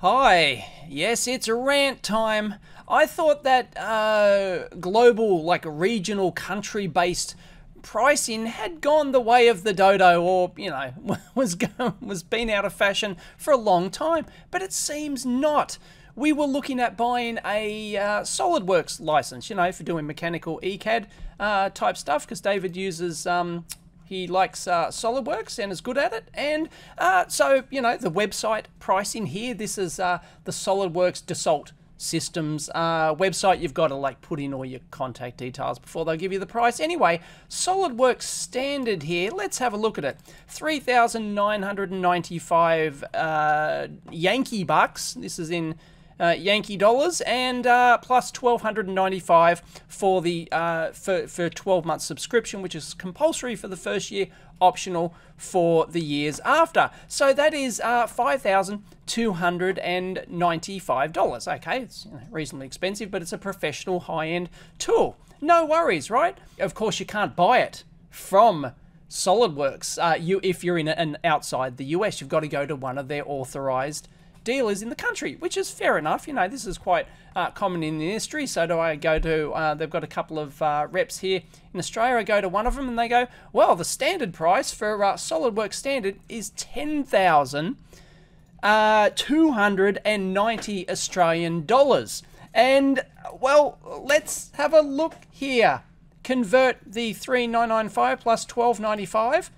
Hi, yes, it's rant time. I thought that global, like regional, country-based pricing had gone the way of the dodo, or was been out of fashion for a long time, but it seems not. We were looking at buying a Solidworks license, for doing mechanical ECAD type stuff, because David uses he likes SolidWorks and is good at it. And so, the website pricing here, this is the SolidWorks Dassault Systèmes website. You've got to put in all your contact details before they'll give you the price. Anyway, SolidWorks standard here, let's have a look at it. 3,995 Yankee bucks. This is in Yankee dollars, and plus 1,295 for the for 12 month subscription, which is compulsory for the first year, optional for the years after. So that is $5,295. Okay, it's reasonably expensive, but it's a professional high-end tool. No worries, right? Of course, you can't buy it from SolidWorks. If you're in an outside the US, you've got to go to one of their authorized dealers in the country, which is fair enough. This is quite common in the industry. So do I go to, they've got a couple of reps here in Australia. I go to one of them and they go, well, the standard price for SolidWorks standard is 10,290 Australian dollars. And well, let's have a look here. Convert the 3,995 plus 1,295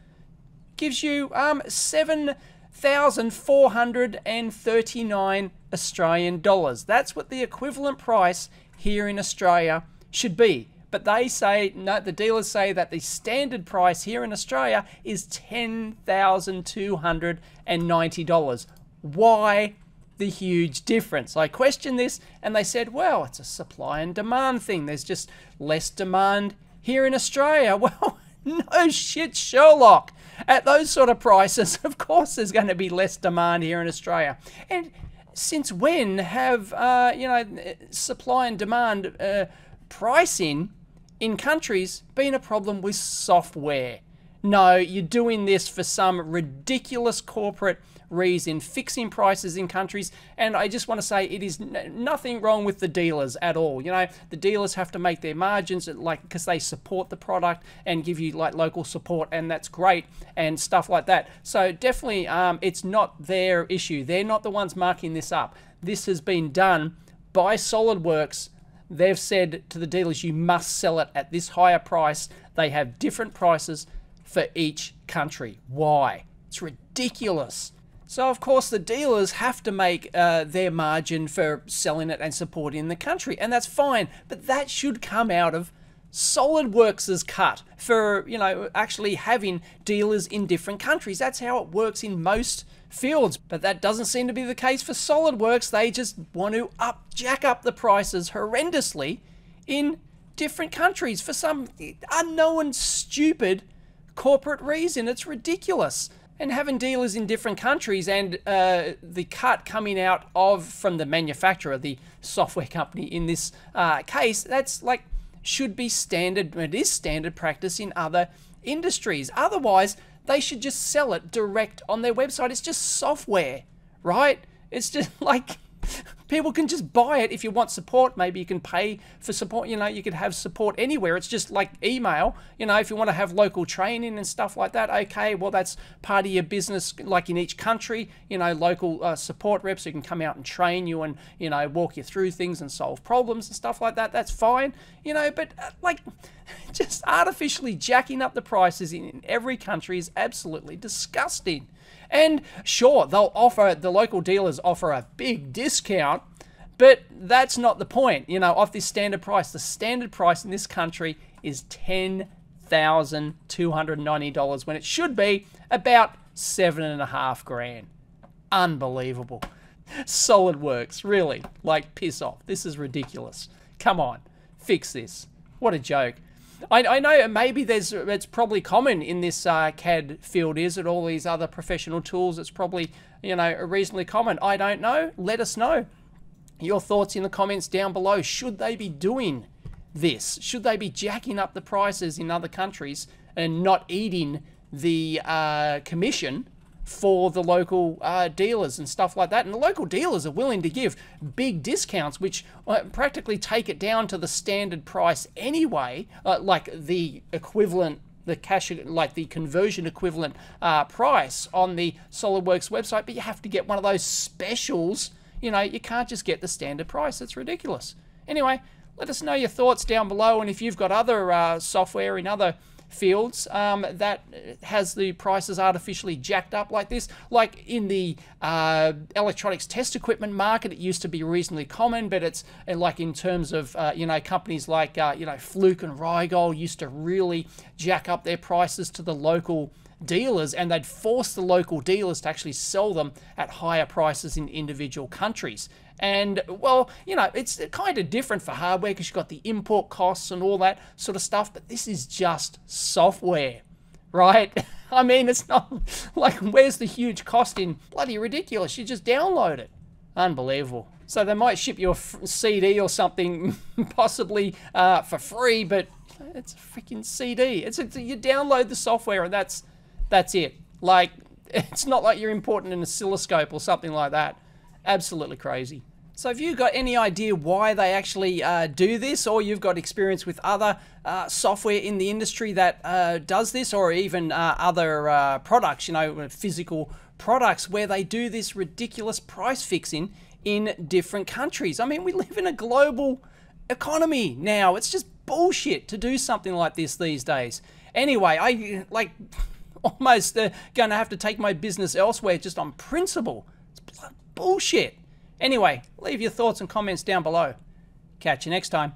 gives you 7,439 Australian dollars. That's what the equivalent price here in Australia should be. But they say, no, the dealers say that the standard price here in Australia is $10,290. Why the huge difference? I questioned this and they said, well, it's a supply and demand thing. There's just less demand here in Australia. Well, no shit, Sherlock. At those sort of prices, of course, there's going to be less demand here in Australia. And since when have, supply and demand pricing in countries been a problem with software? No, you're doing this for some ridiculous corporate reason, fixing prices in countries. And I just want to say it is nothing wrong with the dealers at all. The dealers have to make their margins because they support the product and give you local support, and that's great and stuff like that. So definitely it's not their issue. They're not the ones marking this up. This has been done by SolidWorks. They've said to the dealers, you must sell it at this higher price. They have different prices for each country. Why? It's ridiculous. So of course the dealers have to make their margin for selling it and supporting the country, and that's fine, but that should come out of SolidWorks' cut for, actually having dealers in different countries. That's how it works in most fields, but that doesn't seem to be the case for SolidWorks. They just want to jack up the prices horrendously in different countries for some unknown, stupid corporate reason. It's ridiculous. And having dealers in different countries and the cut coming out from the manufacturer, the software company in this case, that's should be standard. It is standard practice in other industries. Otherwise, they should just sell it direct on their website. It's just software, right? It's just people can just buy it. If you want support, maybe you can pay for support. You could have support anywhere. It's just like email. If you want to have local training and stuff like that, okay, well, that's part of your business, in each country, local support reps who can come out and train you and, walk you through things and solve problems and stuff like that. That's fine, but just artificially jacking up the prices in every country is absolutely disgusting. And sure, the local dealers offer a big discount, but that's not the point, off this standard price. The standard price in this country is $10,290 when it should be about $7.5 grand. Unbelievable. SolidWorks, really, piss off. This is ridiculous. Come on, fix this. What a joke. I know maybe it's probably common in this CAD field, is it? All these other professional tools, it's probably, reasonably common. I don't know. Let us know your thoughts in the comments down below. Should they be doing this? Should they be jacking up the prices in other countries and not eating the commission for the local dealers and stuff like that. And the local dealers are willing to give big discounts, which practically take it down to the standard price anyway, like the equivalent, the cash, like the conversion equivalent price on the Solidworks website. But you have to get one of those specials. You know, you can't just get the standard price. It's ridiculous. Anyway, let us know your thoughts down below, and if you've got other software in other fields that has the prices artificially jacked up like this. Like in the electronics test equipment market, it used to be reasonably common, but it's like in terms of you know, companies like you know, Fluke and Rigol used to really jack up their prices to the local dealers, and they'd force the local dealers to actually sell them at higher prices in individual countries. And well, you know, it's kind of different for hardware because you've got the import costs and all that sort of stuff, but this is just software, right? I mean, it's not like, where's the huge cost in? Bloody ridiculous. You just download it. Unbelievable. So they might ship you a CD or something possibly for free, but it's a freaking CD. You download the software and that's it. Like, it's not like you're importing an oscilloscope or something like that. Absolutely crazy. So if you've got any idea why they actually do this, or you've got experience with other software in the industry that does this, or even other products, you know, physical products where they do this ridiculous price fixing in different countries. I mean, we live in a global economy now. It's just bullshit to do something like this these days. Anyway, I like almost going to have to take my business elsewhere just on principle. It's bullshit. Anyway, leave your thoughts and comments down below. Catch you next time.